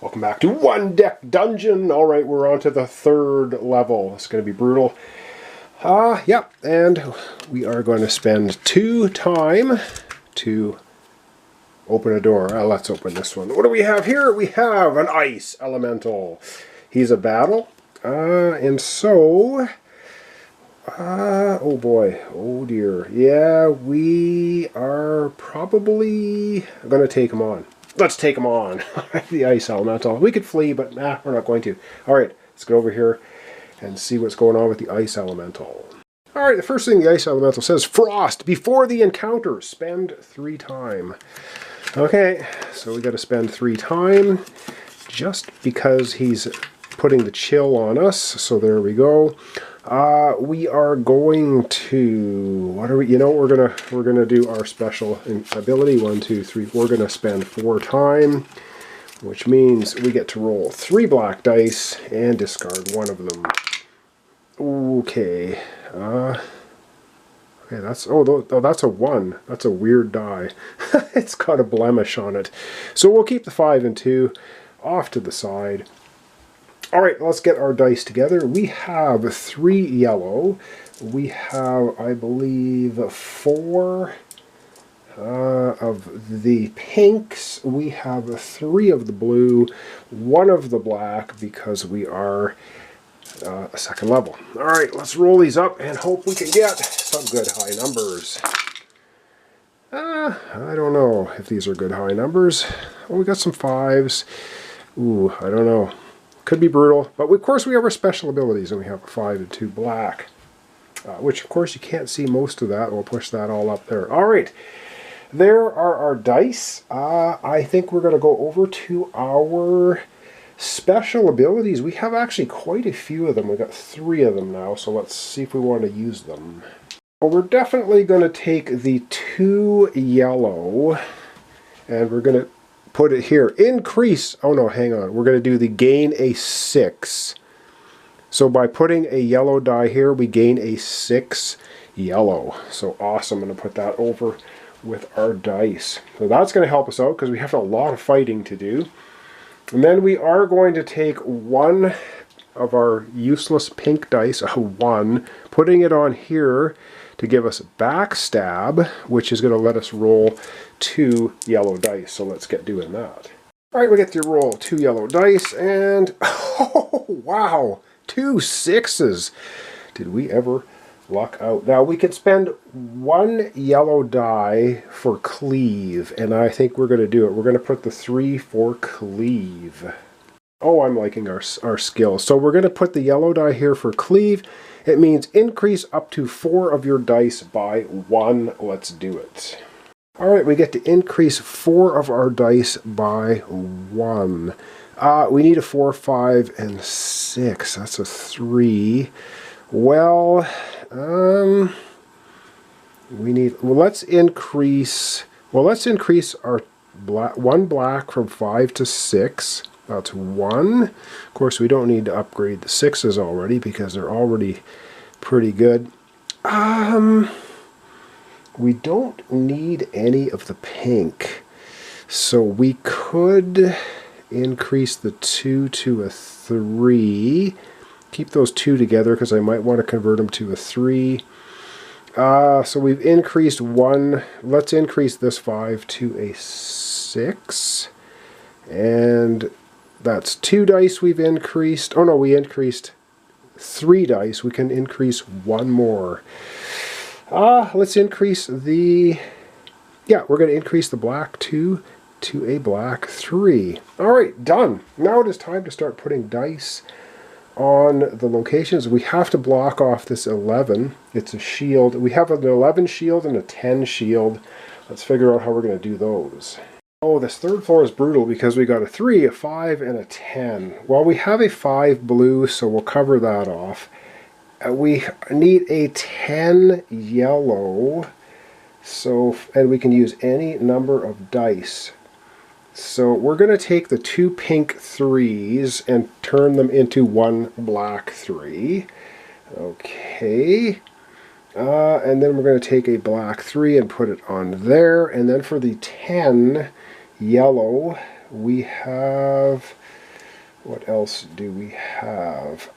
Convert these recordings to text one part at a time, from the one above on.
Welcome back to One Deck Dungeon. Alright, we're on to the third level. It's going to be brutal. Yep, and we are going to spend 2 time to open a door. Let's open this one. What do we have here? We have an ice elemental. He's a battle. And so... oh boy. Oh dear. Yeah, we are probably going to take him on. Let's take him on. The ice elemental. We could flee, but nah, we're not going to. Alright, let's go over here and see what's going on with the ice elemental. Alright, the first thing the ice elemental says, Frost, before the encounter, spend 3 time. Okay, so we got to spend 3 time just because he's putting the chill on us. So there we go. We are going to, what are we, you know, we're gonna do our special ability, 1, 2, 3, we're gonna spend 4 time, which means we get to roll 3 black dice and discard 1 of them. Okay, okay, that's, that's a 1, that's a weird die. It's got a blemish on it. So we'll keep the 5 and 2 off to the side. Alright, let's get our dice together. We have 3 yellow. We have, I believe, 4 of the pinks. We have 3 of the blue, 1 of the black, because we are a 2nd level. Alright, let's roll these up and hope we can get some good high numbers. I don't know if these are good high numbers. Oh, we got some 5s. Ooh, I don't know. Could be brutal, but of course we have our special abilities, and we have a 5 and 2 black, which of course you can't see most of that. We'll push that all up there. All right, there are our dice. I think we're going to go over to our special abilities. We have actually quite a few of them. We've got 3 of them now, so let's see if we want to use them. Well, we're definitely going to take the 2 yellow, and we're going to put it here. Increase. Oh no, hang on. We're going to do the gain a 6. So by putting a yellow die here, we gain a 6 yellow. So awesome. I'm going to put that over with our dice. So that's going to help us out because we have a lot of fighting to do. And then we are going to take 1 of our useless pink dice, a 1, putting it on here to give us backstab, which is going to let us roll 2 yellow dice. So let's get doing that. Alright, we get to roll 2 yellow dice, and oh wow, 2 6s. Did we ever luck out? Now we can spend 1 yellow die for cleave, and I think we're going to do it. We're going to put the 3 for cleave. Oh, I'm liking our skills. So we're going to put the yellow die here for cleave. It means increase up to 4 of your dice by 1. Let's do it. Alright, we get to increase 4 of our dice by 1. We need a 4, 5, and 6. That's a 3. Well, we need, let's increase our 1 black from 5 to 6. That's 1. Of course, we don't need to upgrade the 6s already because they're already pretty good. We don't need any of the pink. So we could increase the 2 to a 3. Keep those 2 together because I might want to convert them to a 3. So we've increased 1. Let's increase this 5 to a 6. And that's 2 dice we've increased. Oh no, we increased 3 dice. We can increase 1 more. Let's increase the... Yeah, we're going to increase the black 2 to a black 3. Alright, done. Now it is time to start putting dice on the locations. We have to block off this 11. It's a shield. We have an 11 shield and a 10 shield. Let's figure out how we're going to do those. Oh, this 3rd floor is brutal because we got a 3, a 5, and a 10. Well, we have a 5 blue, so we'll cover that off. We need a 10 yellow, so, and we can use any number of dice. So we're going to take the 2 pink 3s and turn them into 1 black 3. Okay. And then we're going to take a black 3 and put it on there. And then for the 10 yellow, we have, what else do we have?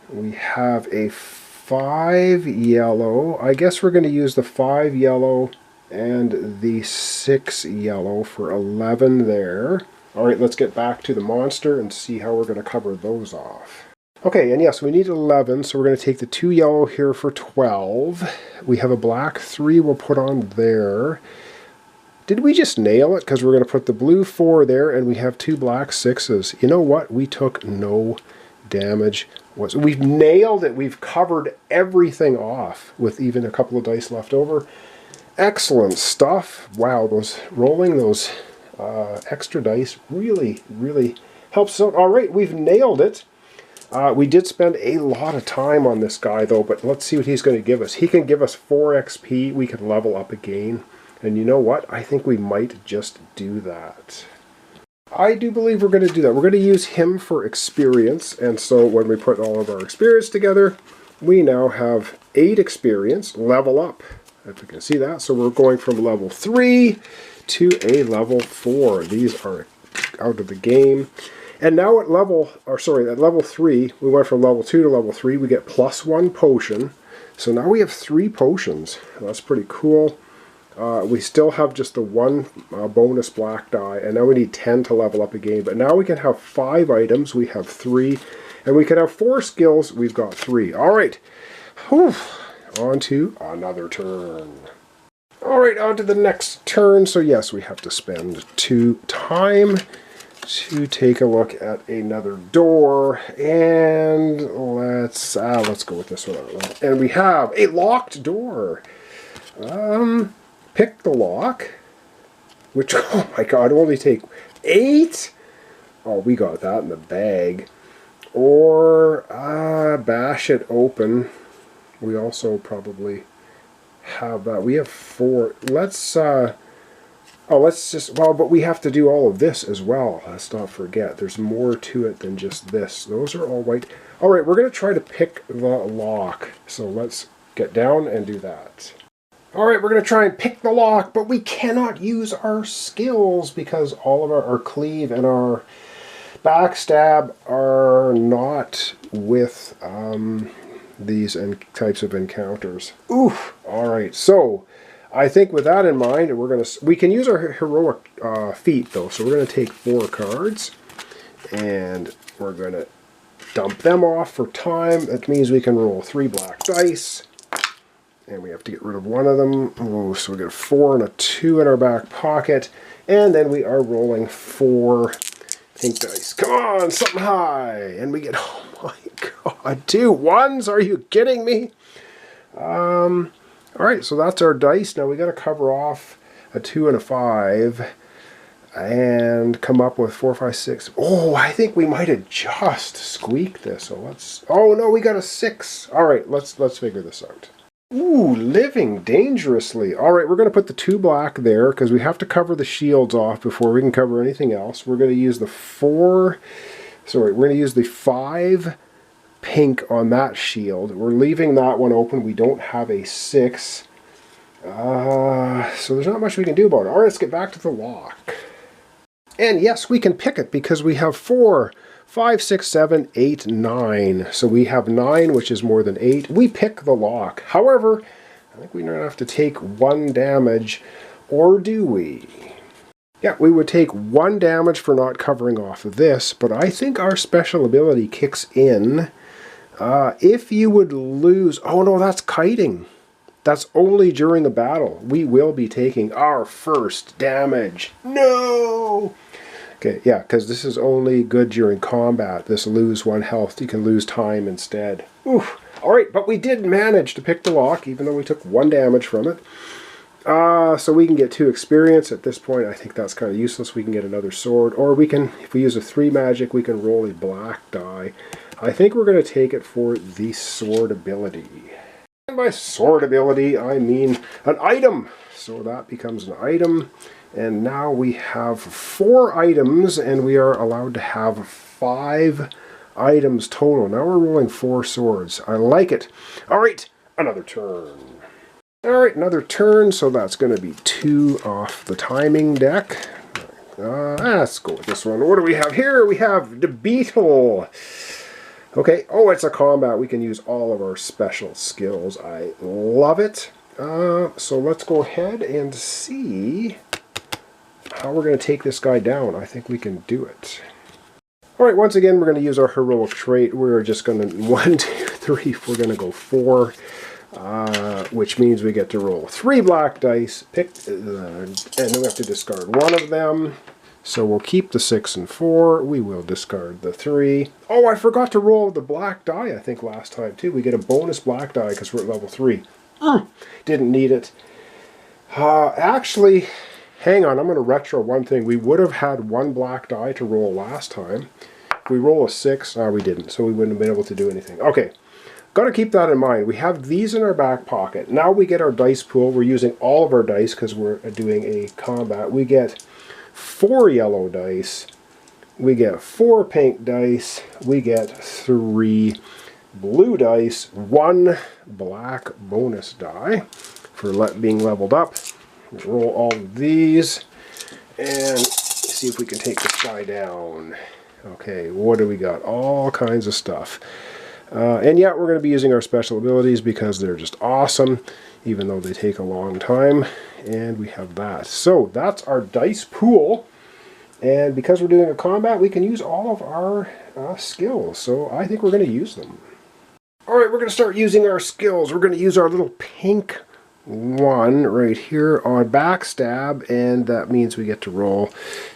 We have a 5 yellow. I guess we're going to use the 5 yellow and the 6 yellow for 11 there. All right, let's get back to the monster and see how we're going to cover those off. Okay, and yes, we need 11, so we're going to take the 2 yellow here for 12. We have a black 3 we'll put on there. Did we just nail it? Because we're going to put the blue 4 there, and we have 2 black 6s. You know what? We took no damage. We've nailed it. We've covered everything off with even a couple of dice left over. Excellent stuff. Wow, rolling those extra dice really, really helps out. All right, we've nailed it. We did spend a lot of time on this guy, though, but let's see what he's going to give us. He can give us 4 XP. We can level up again. And you know what? I think we might just do that. I do believe we're going to do that. We're going to use him for experience. And so when we put all of our experience together, we now have 8 experience, level up. If you can see that. So we're going from level 3 to a level 4. These are out of the game. And now at level 3, we went from level 2 to level 3. We get +1 potion. So now we have 3 potions. That's pretty cool. We still have just the 1 bonus black die, and now we need 10 to level up again. But now we can have 5 items. We have 3. And we can have 4 skills. We've got 3. All right. Whew. On to another turn. All right, on to the next turn. So yes, we have to spend 2 time to take a look at another door, and let's go with this one. And we have a locked door. Pick the lock, which, oh my god, it'll only take 8. Oh, we got that in the bag. Or bash it open. We also probably have that. We have 4. But we have to do all of this as well. Let's not forget. There's more to it than just this. Those are all white. All right, we're going to try to pick the lock. So let's get down and do that. All right, we're going to try and pick the lock, but we cannot use our skills because all of our cleave and our backstab are not with these types of encounters. Oof. All right, so I think with that in mind, we can use our heroic feat though. So we're going to take 4 cards, and we're going to dump them off for time. That means we can roll 3 black dice, and we have to get rid of 1 of them. Oh, so we got a 4 and a 2 in our back pocket, and then we are rolling 4 pink dice. Come on, something high, and we get, oh my god, 2 1s? Are you kidding me? All right, so that's our dice. Now we got to cover off a 2 and a 5 and come up with 4, 5, 6. Oh, I think we might have just squeaked this. So oh no, we got a 6. All right, let's figure this out. Ooh, living dangerously. All right, we're going to put the 2 black there because we have to cover the shields off before we can cover anything else. We're going to use the 5 pink on that shield. We're leaving that one open. We don't have a 6. So there's not much we can do about it. All right, let's get back to the lock. And yes, we can pick it because we have 4, 5, 6, 7, 8, 9. So we have 9, which is more than 8. We pick the lock. However, I think we don't have to take 1 damage, or do we? Yeah, we would take 1 damage for not covering off of this, but I think our special ability kicks in if you would lose. Oh no, that's kiting. That's only during a battle. We will be taking our first damage. No! Okay, yeah, because this is only good during combat. This lose 1 health. You can lose time instead. Oof. Alright, but we did manage to pick the lock, even though we took 1 damage from it. So we can get 2 experience. At this point, I think that's kind of useless. We can get another sword. Or we can, if we use a 3 magic, we can roll a black die. I think we're going to take it for the sword ability. And by sword ability, I mean an item. So that becomes an item. And now we have 4 items, and we are allowed to have 5 items total. Now we're rolling 4 swords. I like it. All right, another turn. Alright, another turn, so that's going to be 2 off the timing deck. Let's go with this one. What do we have here? We have the beetle. Okay, oh, it's a combat. We can use all of our special skills. I love it. So let's go ahead and see how we're going to take this guy down. I think we can do it. Alright, once again, we're going to use our heroic trait. We're just going to, 1, 2, 3, we're going to go 4. Which means we get to roll 3 black dice, and then we have to discard 1 of them. So we'll keep the 6 and 4. We will discard the 3. Oh, I forgot to roll the black die, I think, last time, too. We get a bonus black die because we're at level 3. Didn't need it. Actually, hang on, I'm going to retro one thing. We would have had 1 black die to roll last time. If we roll a 6, we didn't, so we wouldn't have been able to do anything. Okay. Got to keep that in mind. We have these in our back pocket. Now we get our dice pool. We're using all of our dice because we're doing a combat. We get 4 yellow dice. We get 4 pink dice. We get 3 blue dice. 1 black bonus die for being leveled up. Roll all of these and see if we can take this guy down. Okay, what do we got? All kinds of stuff. And yeah, we're going to be using our special abilities because they're just awesome, even though they take a long time. And we have that. So that's our dice pool. And because we're doing a combat, we can use all of our skills. So I think we're going to use them. Alright, we're going to start using our skills. We're going to use our little pink one right here on backstab. And that means we get to roll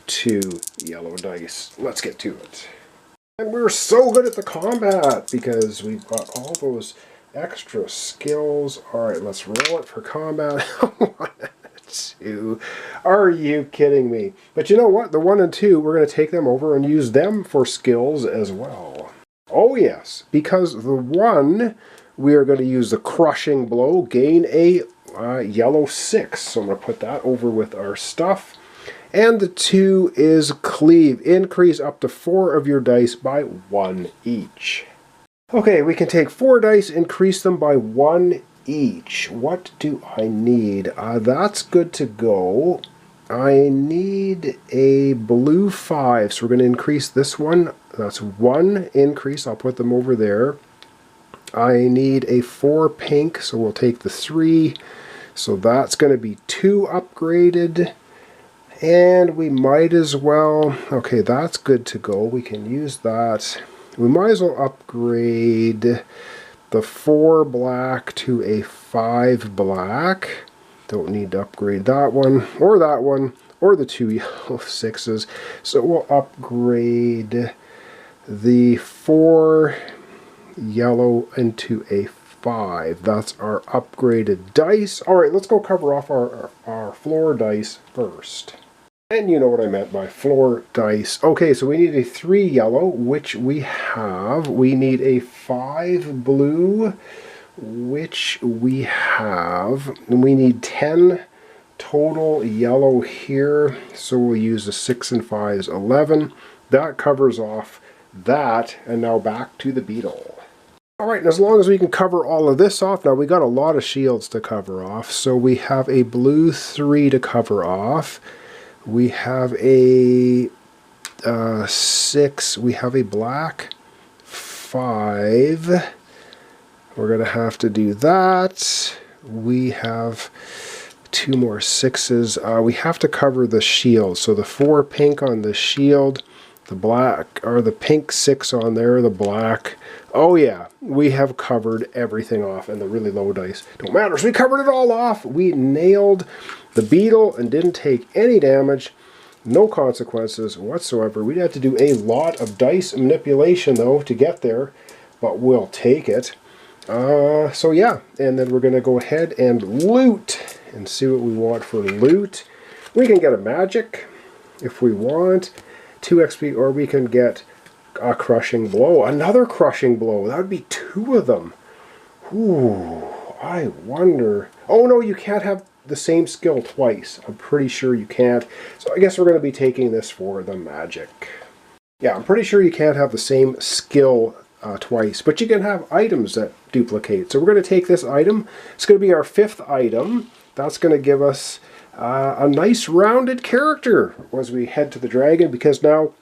2 yellow dice. Let's get to it. And we're so good at the combat because we've got all those extra skills. Alright, let's roll it for combat. 1, 2. Are you kidding me? But you know what? The 1 and 2, we're going to take them over and use them for skills as well. Oh yes, because the 1, we are going to use the crushing blow, gain a yellow 6. So I'm going to put that over with our stuff. And the 2 is cleave. Increase up to 4 of your dice by 1 each. Okay, we can take 4 dice, increase them by 1 each. What do I need? That's good to go. I need a blue 5, so we're going to increase this one. That's 1 increase. I'll put them over there. I need a 4 pink, so we'll take the 3. So that's going to be 2 upgraded. And we might as well, okay, that's good to go. We can use that. We might as well upgrade the 4 black to a 5 black. Don't need to upgrade that one, or the 2 yellow 6s. So we'll upgrade the 4 yellow into a 5. That's our upgraded dice. Alright, let's go cover off our floor dice first. And you know what I meant by floor dice. Okay, so we need a 3 yellow, which we have. We need a 5 blue, which we have. And we need 10 total yellow here. So we'll use the 6 and 5s, 11. That covers off that. And now back to the beetle. Alright, and as long as we can cover all of this off, now we got a lot of shields to cover off. So we have a blue 3 to cover off. We have a 6. We have a black 5. We're going to have to do that. We have 2 more 6s. We have to cover the shield. So the 4 pink on the shield, the black, or the pink 6 on there, the black. Oh yeah, we have covered everything off, and the really low dice don't matter. So we covered it all off. We nailed the beetle and didn't take any damage. No consequences whatsoever. We'd have to do a lot of dice manipulation though to get there, but we'll take it. So yeah, and then we're going to go ahead and loot and see what we want for loot. We can get a magic if we want, 2 XP, or we can get a crushing blow. Another crushing blow. That would be 2 of them. Ooh, I wonder. Oh no, you can't have the same skill twice. I'm pretty sure you can't. So I guess we're going to be taking this for the magic. Yeah, I'm pretty sure you can't have the same skill twice, but you can have items that duplicate. So we're going to take this item. It's going to be our 5th item. That's going to give us a nice rounded character as we head to the dragon, because now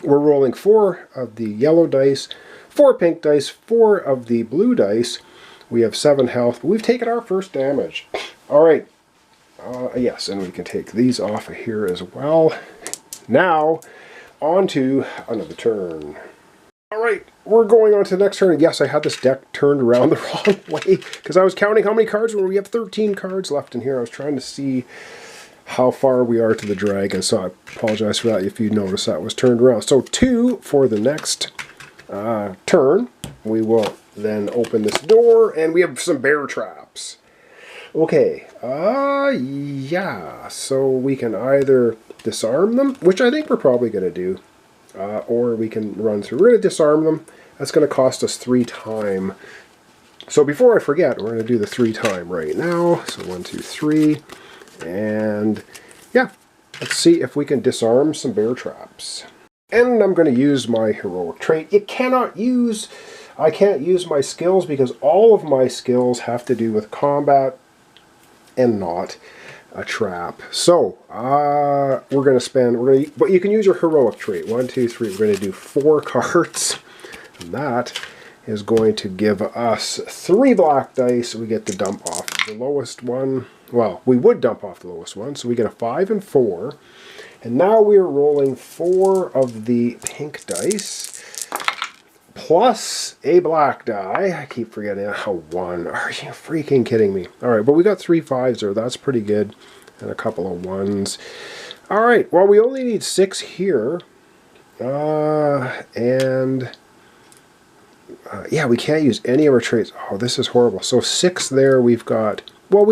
we're rolling 4 of the yellow dice, 4 pink dice, 4 of the blue dice. We have 7 health, but we've taken our first damage. Alright, yes, and we can take these off of here as well. Now, on to another turn. Alright, we're going on to the next turn. Yes, I had this deck turned around the wrong way, because I was counting how many cards were. We have 13 cards left in here. I was trying to see how far we are to the dragon, so I apologize for that if you notice that was turned around. So 2 for the next turn. We will then open this door, and we have some bear traps. Okay, yeah, so we can either disarm them, which I think we're probably going to do, or we can run through. We're going to disarm them. That's going to cost us 3 time. So before I forget, we're going to do the 3 time right now. So 1, 2, 3. And yeah, let's see if we can disarm some bear traps. And I'm going to use my heroic trait. I can't use my skills because all of my skills have to do with combat and not a trap. So we're going to spend, but you can use your heroic trait. 1, 2, 3. We're going to do 4 cards. And that is going to give us 3 black dice. We get to dump off the lowest one. Well, we would dump off the lowest one, so we get a 5 and 4. And now we are rolling 4 of the pink dice, plus a black die. I keep forgetting how 1. Are you freaking kidding me? Alright, but we got 3 5s there. That's pretty good. And a couple of 1s. Alright, well, we only need 6 here. Yeah, we can't use any of our traits. Oh, this is horrible. So 6 there, we've got 4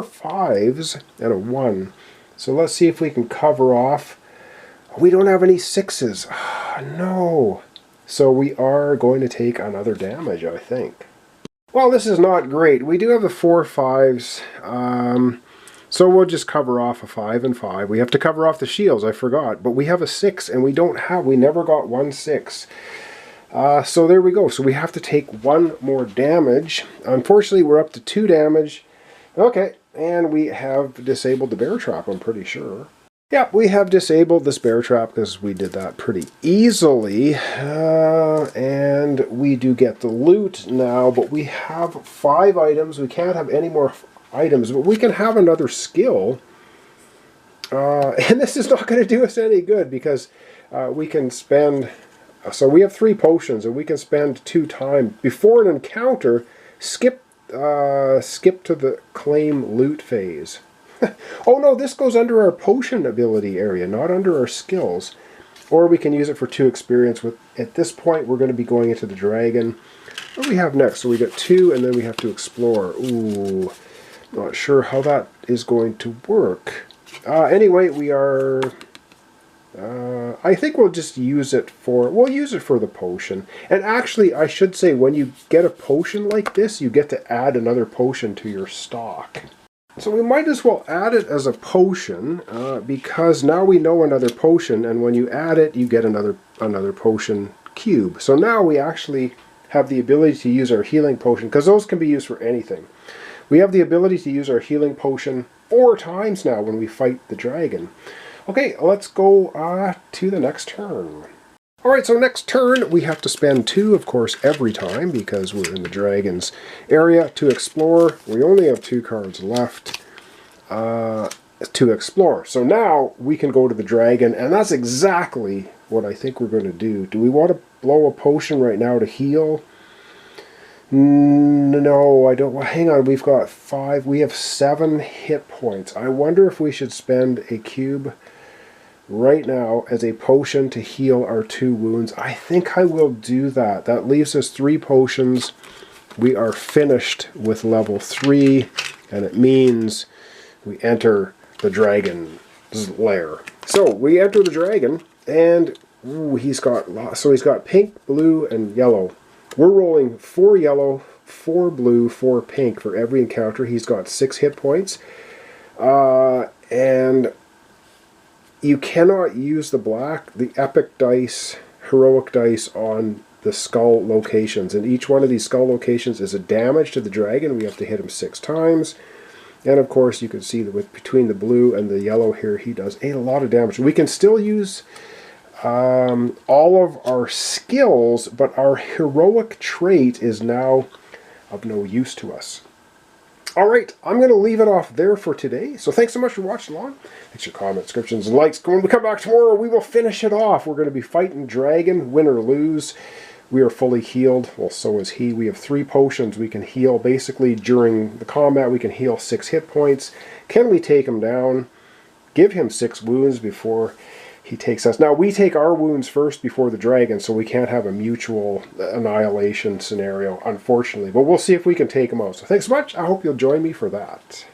5s and a 1. So let's see if we can cover off. We don't have any 6s. Oh, no. So we are going to take another damage, I think. Well, this is not great. We do have the 4 5s. So we'll just cover off a 5 and 5. We have to cover off the shields, I forgot. But we have a 6 and we never got 1 6. So there we go. So we have to take 1 more damage. Unfortunately, we're up to 2 damage. Okay, and we have disabled the bear trap, I'm pretty sure. Yeah, we have disabled this bear trap because we did that pretty easily. And we do get the loot now, but we have 5 items. We can't have any more items, but we can have another skill. And this is not going to do us any good because we can spend... So we have 3 potions, and we can spend 2 time before an encounter. Skip to the claim loot phase. Oh no, this goes under our potion ability area, not under our skills. Or we can use it for 2 experience. At this point, we're going to be going into the dragon. What do we have next? So we got 2, and then we have to explore. Ooh, not sure how that is going to work. Anyway, we are... I think we'll just use it for... We'll use it for the potion. And actually, I should say, when you get a potion like this, you get to add another potion to your stock. So we might as well add it as a potion, because now we know another potion, and when you add it, you get another potion cube. So now we actually have the ability to use our healing potion, because those can be used for anything. We have the ability to use our healing potion 4 times now when we fight the dragon. Okay, let's go to the next turn. Alright, so next turn we have to spend 2, of course, every time because we're in the dragon's area to explore. We only have 2 cards left to explore. So now we can go to the dragon, and that's exactly what I think we're going to do. Do we want to blow a potion right now to heal? No, I don't. Well, hang on, we've got 5. We have 7 hit points. I wonder if we should spend a cube right now as a potion to heal our 2 wounds. I think I will do that. That leaves us 3 potions. We are finished with level 3, and it means we enter the dragon's lair. So we enter the dragon, and ooh, he's got pink, blue, and yellow. We're rolling 4 yellow, 4 blue, 4 pink for every encounter. He's got 6 hit points, and you cannot use the epic dice, heroic dice on the skull locations. And each one of these skull locations is a damage to the dragon. We have to hit him 6 times. And of course, you can see that between the blue and the yellow here, he does a lot of damage. We can still use all of our skills, but our heroic trait is now of no use to us. Alright, I'm going to leave it off there for today. So thanks so much for watching along. Thanks for comments, subscriptions, and likes. When we come back tomorrow, we will finish it off. We're going to be fighting dragon, win or lose. We are fully healed. Well, so is he. We have 3 potions we can heal. Basically, during the combat, we can heal 6 hit points. Can we take him down? Give him 6 wounds before he takes us. Now, we take our wounds first before the dragon, so we can't have a mutual annihilation scenario, unfortunately. But we'll see if we can take him out. So thanks so much. I hope you'll join me for that.